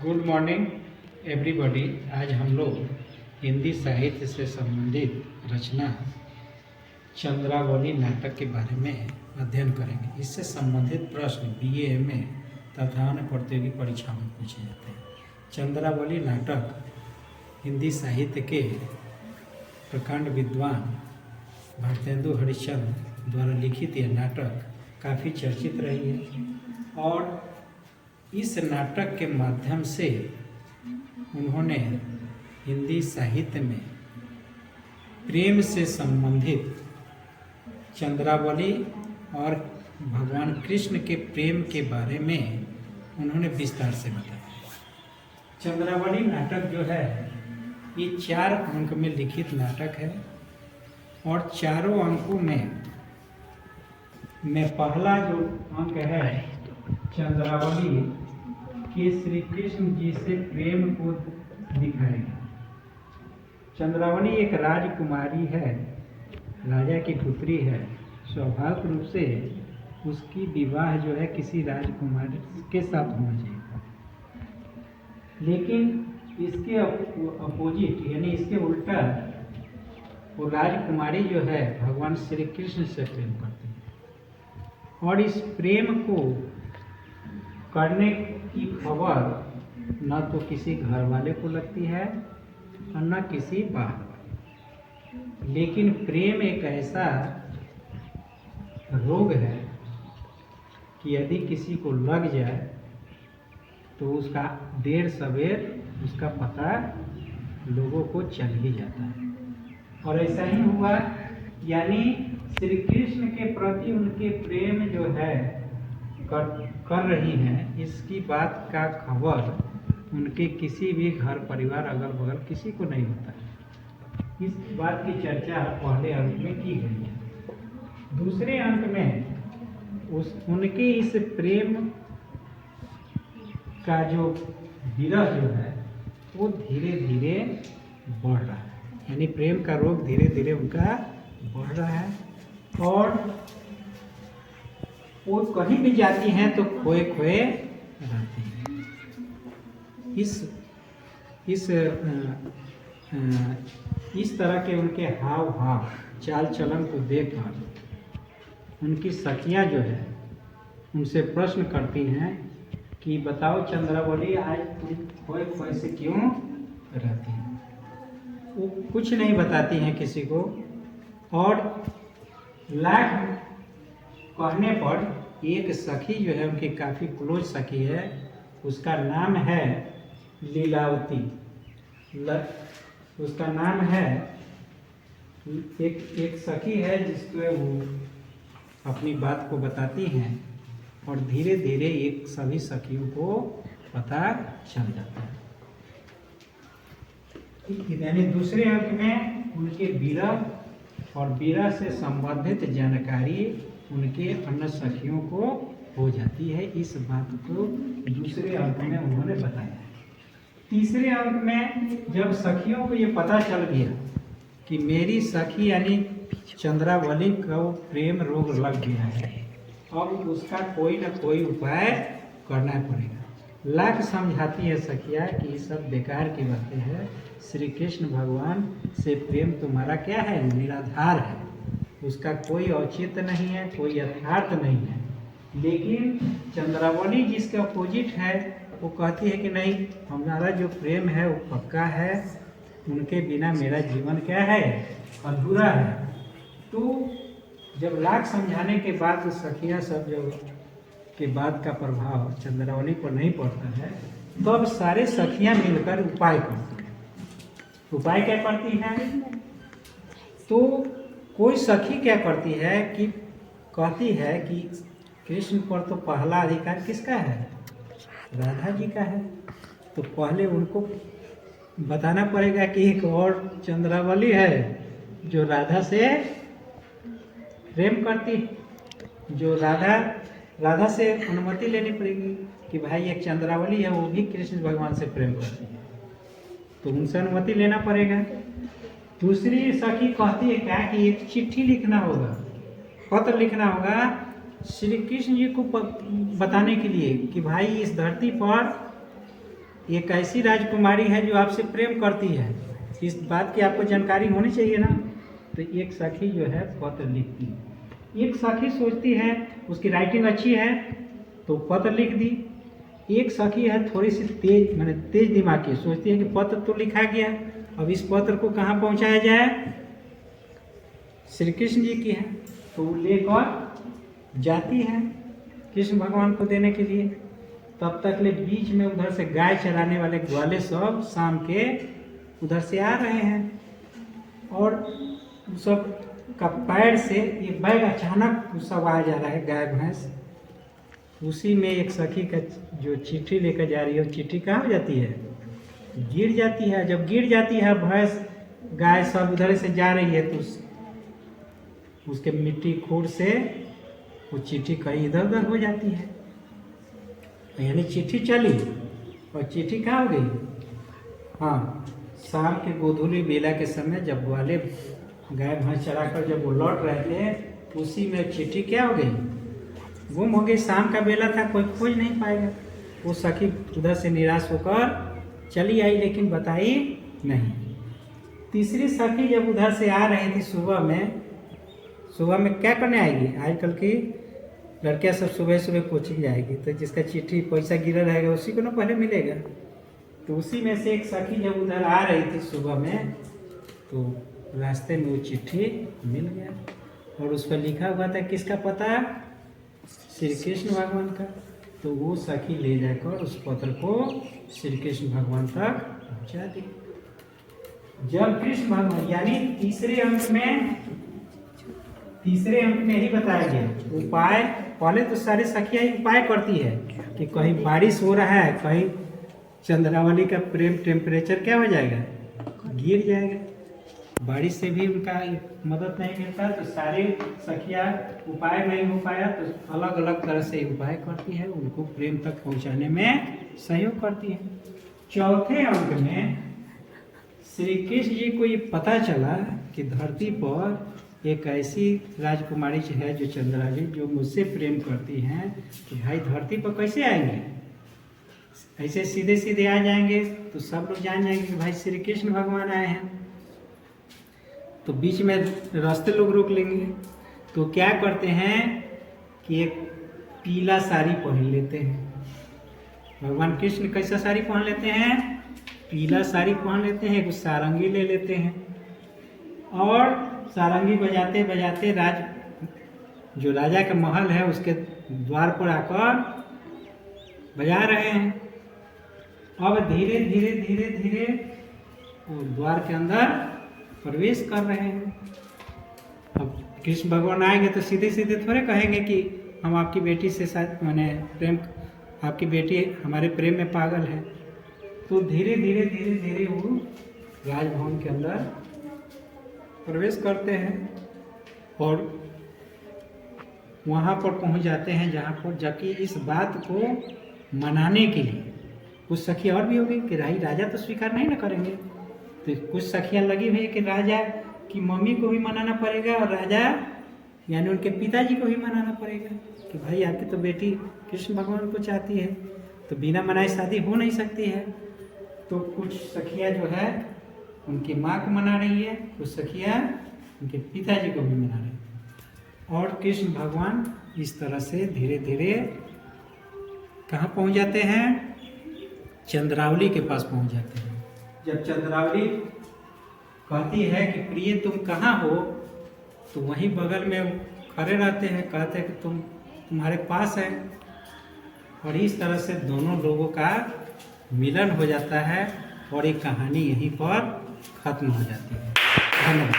Good morning everybody. आज हम लोग हिंदी साहित्य से संबंधित रचना चंद्रावली नाटक के बारे में अध्ययन करेंगे। इससे संबंधित प्रश्न बीए, एमए तथा अन्य प्रतियोगी परीक्षाओं में पूछे जाते हैं। चंद्रावली नाटक हिंदी साहित्य के प्रखंड विद्वान भारतेंदु हरिश्चंद्र द्वारा लिखित यह नाटक काफ़ी चर्चित रही है और इस नाटक के माध्यम से उन्होंने हिंदी साहित्य में प्रेम से संबंधित चंद्रावली और भगवान कृष्ण के प्रेम के बारे में उन्होंने विस्तार से बताया। चंद्रावली नाटक जो है ये 4 अंक में लिखित नाटक है और चारों अंकों में पहला जो अंक है चंद्रावली के श्री कृष्ण जी से प्रेम को दिखाएगा। चंद्रावली एक राजकुमारी है, राजा की पुत्री है। स्वाभाविक रूप से उसकी विवाह जो है किसी राजकुमारी के साथ होना चाहिए, लेकिन इसके अपोजिट यानी इसके उल्टा वो राजकुमारी जो है भगवान श्री कृष्ण से प्रेम करती है और इस प्रेम को करने की खबर न तो किसी घर वाले को लगती है और न किसी बाहर वाले। लेकिन प्रेम एक ऐसा रोग है कि यदि किसी को लग जाए तो उसका देर सवेर उसका पता लोगों को चल ही जाता है। और ऐसा ही हुआ, यानी श्री कृष्ण के प्रति उनके प्रेम जो है कर रही हैं, इसकी बात का खबर उनके किसी भी घर परिवार अगल बगल किसी को नहीं होता है। इस बात की चर्चा पहले अंक में की गई है। दूसरे अंक में उनके इस प्रेम का जो विरह जो है वो धीरे धीरे बढ़ रहा है, यानी प्रेम का रोग धीरे धीरे उनका बढ़ रहा है और वो कहीं भी जाती हैं तो खोए खोए रहती हैं। इस तरह के उनके हाव भाव चाल चलन को देखकर उनकी सखियां जो है उनसे प्रश्न करती हैं कि बताओ चंद्रावली, आज तुम खोए खोए से क्यों रहती हैं। वो कुछ नहीं बताती हैं किसी को और लाख कहने पर एक सखी जो है उनकी काफ़ी क्लोज सखी है, उसका नाम है लीलावती। उसका नाम है एक सखी है जिसको वो अपनी बात को बताती हैं और धीरे धीरे एक सभी सखियों को पता चल जाता है। यानी दूसरे अंक में उनके विरह और विरह से संबंधित जानकारी उनके अन्य सखियों को हो जाती है। इस बात को दूसरे अंक में उन्होंने बताया। तीसरे अंक में जब सखियों को ये पता चल गया कि मेरी सखी यानी चंद्रावली को प्रेम रोग लग गया है, अब उसका कोई ना कोई उपाय करना पड़ेगा। लाख समझाती है सखिया कि ये सब बेकार की बातें हैं, श्री कृष्ण भगवान से प्रेम तुम्हारा क्या है, निराधार है, उसका कोई औचित्य नहीं है, कोई यथार्थ नहीं है। लेकिन चंद्रावली जिसके अपोजिट है वो कहती है कि नहीं, हमारा जो प्रेम है वो पक्का है, उनके बिना मेरा जीवन क्या है, अधूरा है। तो जब लाख समझाने के बाद सखियां सब जब के बाद का प्रभाव चंद्रावली पर नहीं पड़ता है तो अब सारे सखियां मिलकर उपाय करती हैं। उपाय क्या करती हैं? तो कोई सखी क्या करती है कि कहती है कि कृष्ण पर तो पहला अधिकार किसका है, राधा जी का है, तो पहले उनको बताना पड़ेगा कि एक और चंद्रावली है जो राधा से प्रेम करती, जो राधा से अनुमति लेनी पड़ेगी कि भाई एक चंद्रावली है वो भी कृष्ण भगवान से प्रेम करती है, तो उनसे अनुमति लेना पड़ेगा। दूसरी सखी कहती है क्या कि एक चिट्ठी लिखना होगा, पत्र लिखना होगा श्री कृष्ण जी को बताने के लिए कि भाई इस धरती पर एक ऐसी राजकुमारी है जो आपसे प्रेम करती है, इस बात की आपको जानकारी होनी चाहिए ना। तो एक सखी जो है पत्र लिखती है। एक सखी सोचती है उसकी राइटिंग अच्छी है तो पत्र लिख दी। एक सखी है थोड़ी सी तेज, माने तेज दिमाग की, सोचती है कि पत्र तो लिखा गया, अब इस पत्र को कहाँ पहुँचाया जाए, श्री कृष्ण जी की है, तो वो लेकर जाती है कृष्ण भगवान को देने के लिए। तब तक ले बीच में उधर से गाय चराने वाले ग्वाले सब शाम के उधर से आ रहे हैं, और सब का पैर से ये बैग अचानक सब आ जा रहा है, गाय भैंस। उसी में एक सखी का जो चिट्ठी लेकर जा रही है, वो चिट्ठी कहाँ हो जाती है, गिर जाती है। जब गिर जाती है भैंस गाय सब उधर से जा रही है, तो उसके मिट्टी खूर से वो चिट्ठी कहीं इधर उधर हो जाती है। यानी चिट्ठी चली और चिट्ठी कहाँ हो गई, हाँ, शाम के गोधूली बेला के समय जब ग्वाले गाय भैंस चराकर जब वो लौट रहे थे, उसी में चिट्ठी क्या हो गई, गुम हो गई। शाम का बेला था, कोई खोज नहीं पाएगा। वो सखी उधर से निराश होकर चली आई, लेकिन बताई नहीं। तीसरी सखी जब उधर से आ रही थी सुबह में क्या करने आएगी, आजकल की लड़कियां सब सुबह सुबह कोचिंग जाएगी, तो जिसका चिट्ठी पैसा गिरा रहेगा उसी को ना पहले मिलेगा। तो उसी में से एक सखी जब उधर आ रही थी सुबह में, तो रास्ते में वो चिट्ठी मिल गया, और उस पर लिखा हुआ था किसका पता, श्री कृष्ण भगवान का। तो वो सखी ले जाकर उस पत्र को श्री कृष्ण भगवान तक पहुँचा दी। जब कृष्ण भगवान, यानी तीसरे अंक में ही बताया गया उपाय। पहले तो सारे सखियाँ उपाय करती है कि कहीं बारिश हो रहा है, कहीं चंद्रावली का प्रेम टेम्परेचर क्या हो जाएगा, गिर जाएगा, बारिश से भी उनका मदद नहीं मिलता, तो सारे सखियाँ उपाय नहीं हो पाया तो अलग अलग तरह से उपाय करती है, उनको प्रेम तक पहुंचाने में सहयोग करती है। चौथे अंक में श्री कृष्ण जी को ये पता चला कि धरती पर एक ऐसी राजकुमारी है जो चंद्रावली, जो मुझसे प्रेम करती हैं, कि भाई धरती पर कैसे आएंगे, ऐसे सीधे सीधे आ जाएंगे तो सब लोग जान जाएंगे कि भाई श्री कृष्ण भगवान आए हैं। तो बीच में रास्ते लोग रोक लेंगे, तो क्या करते हैं कि एक पीला साड़ी पहन लेते हैं। भगवान कृष्ण कैसा साड़ी पहन लेते हैं, पीला साड़ी पहन लेते हैं, कुछ सारंगी ले लेते हैं, और सारंगी बजाते बजाते जो राजा का महल है उसके द्वार पर आकर बजा रहे हैं। अब धीरे धीरे धीरे धीरे वो द्वार के अंदर प्रवेश कर रहे हैं। अब कृष्ण भगवान आएंगे तो सीधे सीधे थोड़े कहेंगे कि हम आपकी बेटी से साथ मैंने प्रेम, आपकी बेटी हमारे प्रेम में पागल है। तो धीरे धीरे धीरे धीरे वो राजभवन के अंदर प्रवेश करते हैं, और वहाँ पर पहुँच जाते हैं जहाँ पर, जबकि इस बात को मनाने के लिए कुछ सखियाँ और भी होगी कि राजा तो स्वीकार नहीं ना करेंगे, तो कुछ सखियाँ लगी हुई है कि राजा की मम्मी को भी मनाना पड़ेगा, और राजा यानी उनके पिताजी को भी मनाना पड़ेगा कि भाई आपकी तो बेटी कृष्ण भगवान को चाहती है, तो बिना मनाए शादी हो नहीं सकती है। तो कुछ सखियाँ जो है उनकी माँ को मना रही है, कुछ सखियाँ उनके पिताजी को भी मना रही है, और कृष्ण भगवान इस तरह से धीरे धीरे कहाँ पहुँच जाते हैं, चंद्रावली के पास पहुँच जाते हैं। जब चंद्रावली कहती है कि प्रिय तुम कहाँ हो, तो वहीं बगल में खड़े रहते हैं, कहते हैं कि तुम्हारे पास है, और इस तरह से दोनों लोगों का मिलन हो जाता है, और एक कहानी यहीं पर खत्म हो जाती है। धन्यवाद।